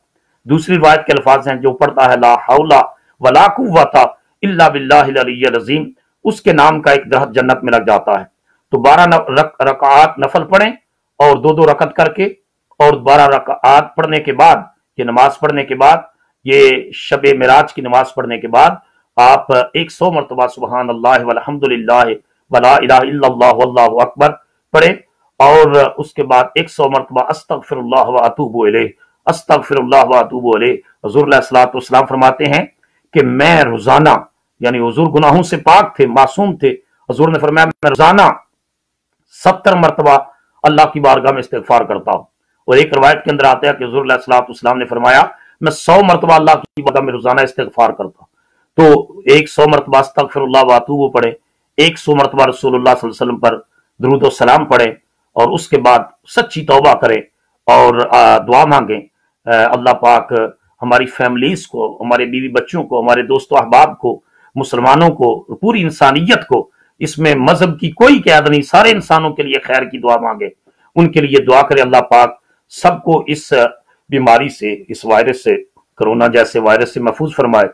दूसरी रिवायत के अल्फाज हैं, जो पढ़ता है ला हौला वला कुव्वता इल्ला बिल्लाहिल अलिय्यिल अज़ीम, उसके नाम का एक दरख्त जन्नत में लग जाता है। तो 12 रकात नफल पढ़ें और 2-2 रकत करके, और 12 रकात पढ़ने के बाद, ये नमाज पढ़ने के बाद, ये शब मिराज की नमाज पढ़ने के बाद आप 100 मरतबा सुबहान अल्लाह वल्हम्दुलिल्लाह वला इलाहा इल्लल्लाह वल्लाहु अकबर पढ़े, और उसके बाद 100 मरतबा अस्तगफिरुल्लाह व अतूबु इलैह, अस्तगफिरुल्लाह व अतूबु इलैह। हुज़ूर अलैहिस्सलातु वस्सलाम फरमाते हैं कि मैं रोजाना, यानी हुजूर गुनाहों से पाक थे, मासूम थे, हुजूर ने फरमाया मैं रोजाना 70 मरतबा अल्लाह की बारगाह में इस्तिगफार करता हूं। और एक रवायत के अंदर आता है कि हुजूर अलैहिस्सलातु वस्सलाम ने फरमाया मैं 100 मरतबा अल्लाह की बारगाह में रोजाना इस्तिगफार करता हूं। तो 100 मरतबा अस्तगफिरुल्लाह व अतूबु पढ़े, 100 मरतबा रसूलुल्लाह सल्लल्लाहु अलैहि वसल्लम पर दुरूद और सलाम पढ़े, और उसके बाद सच्ची तौबा करें और दुआ मांगे। अल्लाह पाक हमारी फैमिलीज को, हमारे बीवी बच्चों को, हमारे दोस्तों अहबाब को, मुसलमानों को, पूरी इंसानियत को, इसमें मजहब की कोई कैद नहीं, सारे इंसानों के लिए खैर की दुआ मांगे, उनके लिए दुआ करें। अल्लाह पाक सबको इस बीमारी से, इस वायरस से, कोरोना जैसे वायरस से महफूज फरमाए।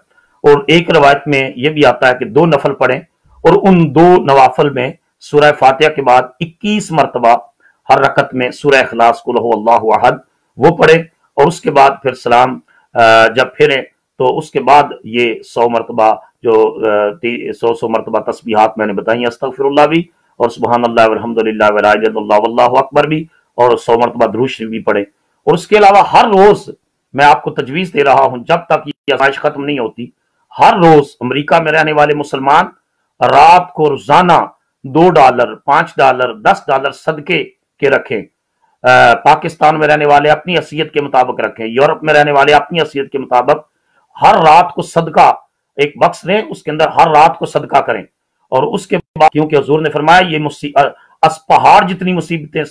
और एक रवायत में यह भी आता है कि 2 नफल पढ़ें और उन 2 नवाफल में सूरह फातिहा के बाद 21 मरतबा हर रकत में सूरह इखलास कुल हु अल्लाहु अहद वो पढ़े, और उसके बाद फिर सलाम जब फिरे तो उसके बाद ये 100 मरतबा जो 100 मरतबा तस्बीहात मैंने बताई, अस्तगफिरुल्लाह भी, और सुबहान अल्लाह वल्हम्दुलिल्लाह वला इलाहा इल्लल्लाह वल्लाहु अकबर भी, और 100 मरतबा दुरूद शरीफ भी पढ़े। और उसके अलावा हर रोज मैं आपको तजवीज दे रहा हूं, जब तक ये आज़माइश खत्म नहीं होती, हर रोज अमेरिका में रहने वाले मुसलमान रात को रोजाना $2, $5, $10 सदके के रखें। पाकिस्तान में रहने वाले अपनी हैसियत के मुताबिक रखें, यूरोप में रहने वाले अपनी हैसियत के मुताबिक हर रात को सदका एक बक्स लें, उसके अंदर हर रात को सदका करें। और उसके बाद, क्योंकि हुजूर ने फरमाया ये पहाड़ जितनी मुसीबतें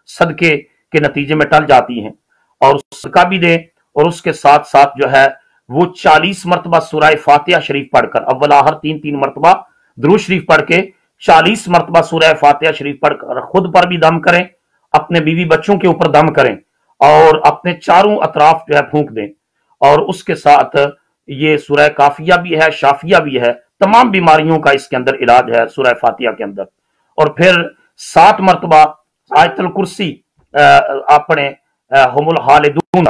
सदके के नतीजे में टल जाती हैं, और सदका भी दें। और उसके साथ साथ जो है वो 40 मरतबा सूरह फातिहा शरीफ पढ़कर, अव्वल आहर 3-3 मरतबा दुरूद शरीफ पढ़ के 40 मरतबा सूरह फातिहा शरीफ पढ़कर खुद पर भी दम करें, अपने बीवी बच्चों के ऊपर दम करें, और अपने चारों अतराफ जो है फूंक दें। और उसके साथ ये सूरह काफिया भी है, शाफिया भी है, तमाम बीमारियों का इसके अंदर इलाज है सूरह फातिहा के अंदर। और फिर 7 मरतबा आयतुल कुर्सी अपने हुमुल हालिदून,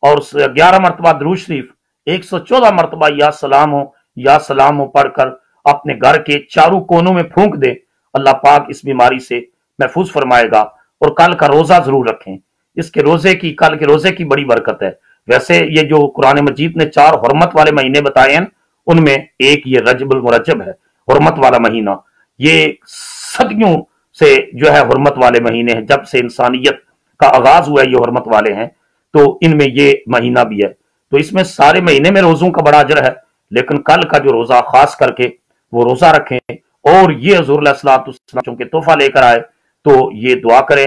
और 11 मरतबा दुरूद शरीफ, 114 मरतबा या सलाम हो पढ़कर अपने घर के चारों कोनों में फूंक दे। अल्लाह पाक इस बीमारी से महफूज फरमाएगा। और कल का रोजा जरूर रखें, इसके रोजे की, कल के रोजे की बड़ी बरकत है। वैसे ये जो कुरान मजीद ने 4 हुर्मत वाले महीने बताए हैं, उनमें एक ये रजबुल मुरज्जब है, हुर्मत वाला महीना। ये सदियों से जो है हुर्मत वाले महीने हैं, जब से इंसानियत का आगाज हुआ है ये हुर्मत वाले हैं, तो इनमें ये महीना भी है। तो इसमें सारे महीने में रोजों का बड़ा अजर है, लेकिन कल का जो रोजा खास करके वो रोजा रखें। और ये हुजूर अलैहिस्सलातु वस्सलाम के तोहफा लेकर आए, तो ये दुआ करें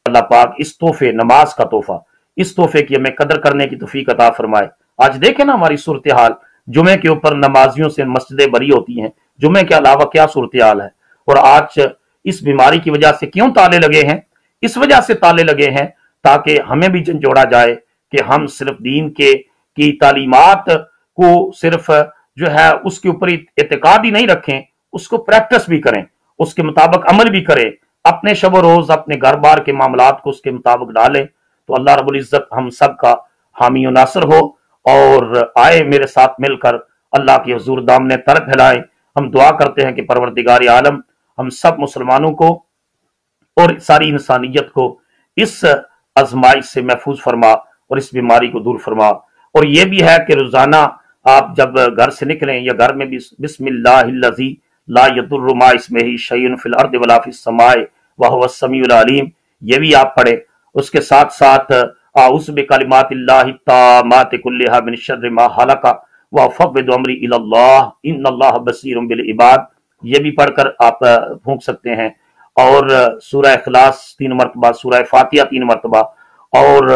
अल्लाह पाक इस तोहफे, नमाज का तोहफा, इस तोहफे की हमें कदर करने की तौफीक अता फरमाए। आज देखें ना हमारी सूरत हाल, जुमे के ऊपर नमाजियों से मस्जिदें भरी होती हैं, जुमे के अलावा क्या सूरत हाल है। और आज इस बीमारी की वजह से क्यों ताले लगे हैं? इस वजह से ताले लगे हैं ताकि हमें भी झंझोड़ा जाए कि हम सिर्फ दीन की तालीमात को सिर्फ जो है उसके ऊपर इत्तेकाद ही नहीं रखें, उसको प्रैक्टिस भी करें, उसके मुताबिक अमल भी करें, अपने शब रोज अपने घर बार के मामलात को उसके मुताबिक डालें। तो अल्लाह रब्बुल इज्जत हम सब का हामी और नासर हो। और आए मेरे साथ मिलकर अल्लाह के हुजूर दामने तर फैलाएं। हम दुआ करते हैं कि परवरदिगार आलम हम सब मुसलमानों को और सारी इंसानियत को इस आजमाइश से महफूज फरमा और इस बीमारी को दूर फरमा। और यह भी है कि रोजाना आप जब घर से निकलें या घर में भी बिस्मिल्लाहिल्लज़ी ला यदुर्रु मा इस्मिही शैउन फिल अर्दि वला फिस समाए व हुवस समीउल अलीम, ये भी आप पढ़े। उसके साथ साथ आउज़ु बिकलिमातिल्लाहि ताम्माति कुल्लिहा मिन शर्रि मा खलक़ व अफ़व्विदु अम्री इलल्लाह इन्नल्लाह बसीरुम बिल इबाद, ये भी पढ़कर आप फूंक सकते हैं। और सूरह इखलास 3 मरतबा, सूरह फातिहा 3 मरतबा और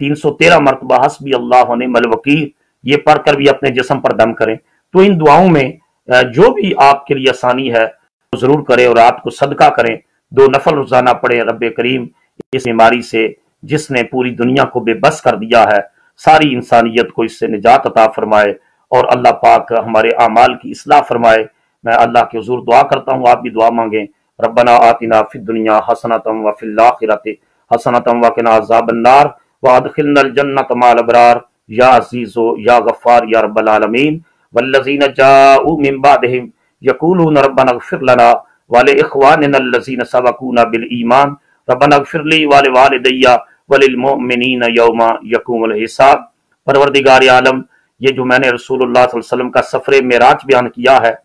313 मरतबा हस्बी अल्लाह व निअमल वकील, ये पढ़कर भी अपने जिस्म पर दम करें। तो इन दुआओं में जो भी आपके लिए आसानी है तो जरूर करें और रात को सदका करें, 2 नफल रोजाना पढ़े। रब्बे करीम इस बीमारी से जिसने पूरी दुनिया को बेबस कर दिया है, सारी इंसानियत को इससे निजात अता फरमाए और अल्लाह पाक हमारे अमाल की इस्लाह फरमाए। मैं अल्लाह के हुजूर दुआ करता हूँ, आप भी दुआ मांगें। रब्बना आतिना फिद दुनिया हसनतम व फिल आखिरति हसनतम व किना अज़ाबन्नार व अदखिलनल जन्नत मअल अबरार या अज़ीज़ो या गफ्फार या रब्बल आलमीन। वल्लज़ीना जाऊ मिन बादिहिम यक़ूलून रब्बना इग़फ़िर लना व लिइख़वानिना अल्लज़ीना सबक़ूना बिल ईमान रब्बना इग़फ़िर ली व लिवालिदैया व लिलमुअमिनीना यौमा यक़ूमुल हिसाब। परवरदिगार आलम, ये जो मैंने रसूलुल्लाह सल्लल्लाहु अलैहि वसल्लम का सफ़रे मेराज बयान किया है,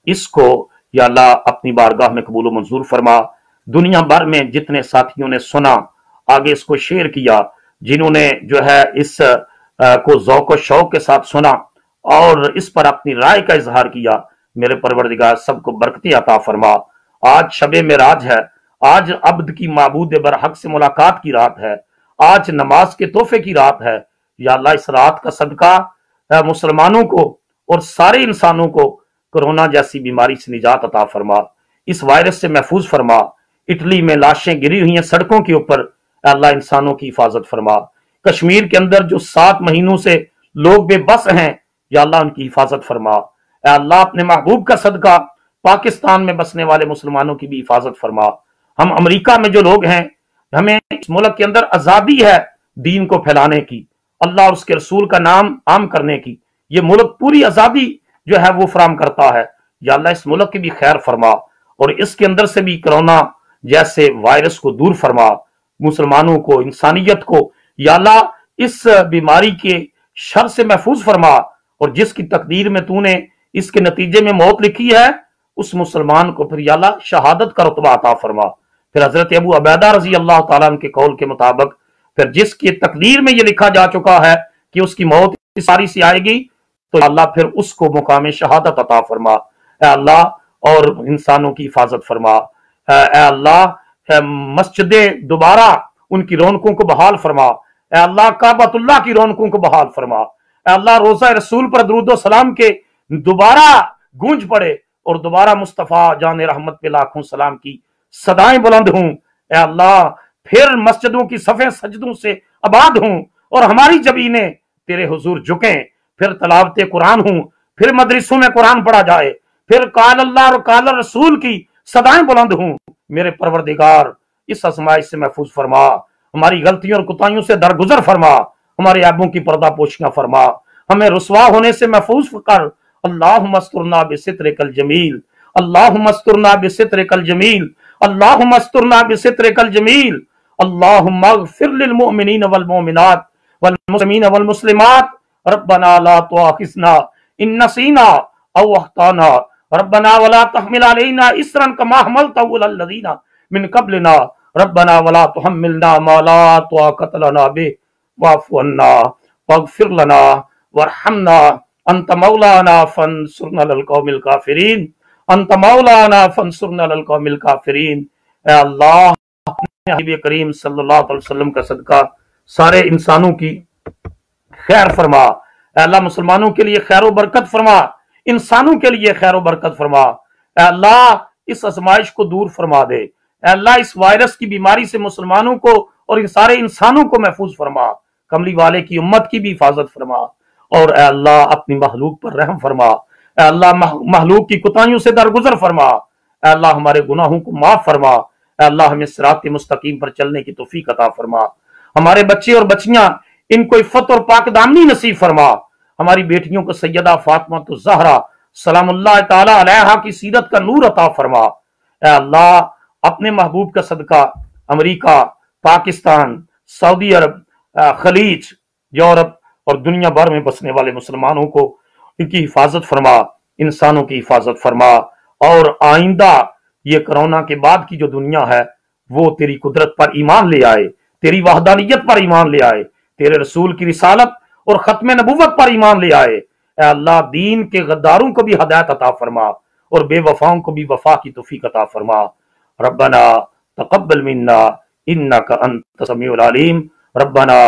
इसको या अल्लाह अपनी बारगाह में कबूल मंजूर फरमा। दुनिया भर में जितने साथियों ने सुना, आगे इसको शेयर किया, जिन्होंने जो है इस को ज़ौक़ व शौक़ के साथ सुना और इस पर अपनी राय का इजहार किया, मेरे परवरदिगार सबको बरकती अता फरमा। आज शबे मेराज है, आज अब्द की माबूद बरहक से मुलाकात की रात है, आज नमाज के तोहफे की रात है। या अल्लाह इस रात का सदका मुसलमानों को और सारे इंसानों को कोरोना जैसी बीमारी से निजात अता फरमा, इस वायरस से महफूज फरमा। इटली में लाशें गिरी हुई हैं सड़कों के ऊपर, अल्लाह इंसानों की हिफाजत फरमा। कश्मीर के अंदर जो 7 महीनों से लोग बेबस हैं, या अल्लाह उनकी हिफाजत फरमा। अल्लाह अपने महबूब का सदका पाकिस्तान में बसने वाले मुसलमानों की भी हिफाजत फरमा। हम अमेरिका में जो लोग हैं, हमें इस मुल्क के अंदर आजादी है दीन को फैलाने की, अल्लाह और उसके रसूल का नाम आम करने की। ये मुल्क पूरी आजादी जो है वो फराम करता है। या अल्लाह इस मुल्क की भी खैर फरमा और इसके अंदर से भी कोरोना जैसे वायरस को दूर फरमा। मुसलमानों को, इंसानियत को या अल्लाह इस बीमारी के शर से महफूज फरमा और जिसकी तकदीर में तूने इसके नतीजे में मौत लिखी है, उस मुसलमान को फिर या अल्लाह शहादत का रुतबा अता फरमा। फिर हजरत अबू उबैदा रजी अल्लाह तआला अन्हु के कौल के मुताबिक फिर जिसकी तकदीर में ये लिखा जा चुका है कि उसकी मौत इस सारी सी आएगी, तो अल्लाह फिर उसको मुकाम शहादत अता फरमा। ऐ अल्लाह और इंसानों की हिफाजत फरमा। ऐ अल्लाह मस्जिदें दोबारा उनकी रौनकों को बहाल फरमा। ऐ अल्लाह काबतुल्लाह की रौनकों को बहाल फरमा। ऐ अल्लाह रोज़ा रसूल पर दरूद व सलाम के दोबारा गूंज पड़े और दोबारा मुस्तफ़ा जान रहमत पे लाखों सलाम की सदाएं बुलंद हों। ऐ अल्लाह फिर मस्जिदों की सफ़े सजदों से आबाद हों और हमारी जबीनें तेरे हुजूर झुकें, फिर तलावत कुरान हूं, फिर मदरसों में कुरान पढ़ा जाए, फिर काल अल्लाह और काल रसूल की सदाएं बुलंद हूं। मेरे परवरदिगार इस आजमाइश से महफूज फरमा, हमारी गलतियों और कुताहियों से दरगुजर फरमा, हमारे ऐबों की पर्दा पोशियां फरमा, हमें रुसवा होने से महफूज कर। अल्लाहुम्मा अस्तुरना बिसित्रिकल जमील, अल्लाहुम्मा अस्तुरना बिसित्रिकल जमील, अल्लाहुम्मा अस्तुरना बिसित्रिकल जमील। अल्लाहुम्मा अग़फिर लिल मुअमिनीन वल मुमिनात वल मुस्लिमीन वल मुस्लिमात। रब्बना ला तुआखिज़ना इन नसीना औ अख़्ताना, रब्बना वला तहमिल अलैना इसरन कमा हमलतहु अलल लज़ीना मिन क़ब्लिना, रब्बना वला तुहम्मिलना मा ला ताक़त लना बिहि वाफ़ु अन्ना वग़फिर लना वरहमना अंत मौलाना फंसुरना अलल कौमिल काफ़िरीन, अंत मौलाना फंसुरना अलल कौमिल काफ़िरीन। ऐ अल्लाह, हबीब करीम सल्लल्लाहु अलैहि वसल्लम का सदका सारे इंसानों की खैर फरमा। अल्लाह मुसलमानों के लिए खैर बरकत फरमा, इंसानों के लिए खैर बरकत फरमा। अल्लाह इस आजमाइश को दूर फरमा दे। अल्लाह इस वायरस की बीमारी से मुसलमानों को और इन सारे इंसानों को महफूज फरमा। कमली वाले की उम्मत की भी हिफाजत फरमा और अल्लाह अपनी महलूक पर रहम फरमा। अल्लाह महलूक की कुताहियों से दरगुजर फरमा। अल्लाह हमारे गुनाहों को माफ फरमा। अल्लाह हमें सिरात मुस्तकीम पर चलने की तौफीक अता फरमा। हमारे बच्चे और बच्चियां इनको इफ़्फ़त और पाकदामनी नसीब फरमा। हमारी बेटियों को सैयदा फातिमा तो ज़हरा सलामुल्लाह ताला अलैहा की सीरत का नूर अता फरमा। ऐ अल्लाह अपने महबूब का सदका अमेरिका, पाकिस्तान, सऊदी अरब, खलीज, यूरोप और दुनिया भर में बसने वाले मुसलमानों को इनकी हिफाजत फरमा, इंसानों की हिफाजत फरमा और आइंदा ये कोरोना के बाद की जो दुनिया है वो तेरी कुदरत पर ईमान ले आए, तेरी वहदानियत पर ईमान ले आए, तेरे रसूल की रिसालत और खत्म नबुव्वत पर ईमान ले आए। ऐ अल्लाह दीन के गद्दारों को भी हदायत अता फरमा और बेवफाओं को भी वफा की तौफीक अता फरमा। रब्बना तक़ब्बल मिन्ना इन्नका अंत समीउल अलीम, रब्बना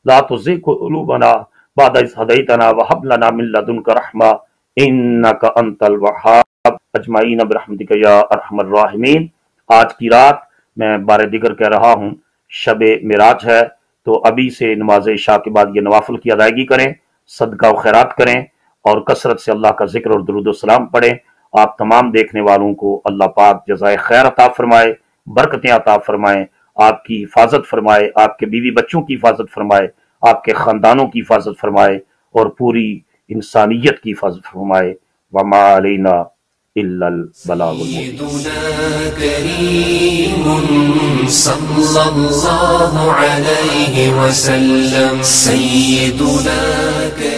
ला तुज़िग़ क़ुलूबना बअद इज़ हदैतना व हब लना मिन लदुनका रहमा इन्नका अंतल वहाब अजमाइन बिरहमतिका या अरहमर राहिमीन। आज की रात मैं बारे दिगर कह रहा हूँ, शबे मेराज है। تو ابھی سے نماز عشاء کے بعد یہ نوافل کی ادائیگی کریں، صدقہ و خیرات کریں، اور کثرت سے اللہ کا ذکر اور درود و سلام پڑھیں۔ آپ تمام دیکھنے والوں کو اللہ پاک جزائے خیر عطا فرمائے، برکتیں عطا فرمائے، آپ کی حفاظت فرمائے، آپ کے بیوی بچوں کی حفاظت فرمائے، آپ کے خاندانوں کی حفاظت فرمائے، اور پوری انسانیت کی حفاظت فرمائے۔ وما علینا الا البلاغ المبین۔ سيدنا كريم صلى الله عليه وسلم، سيدنا كريم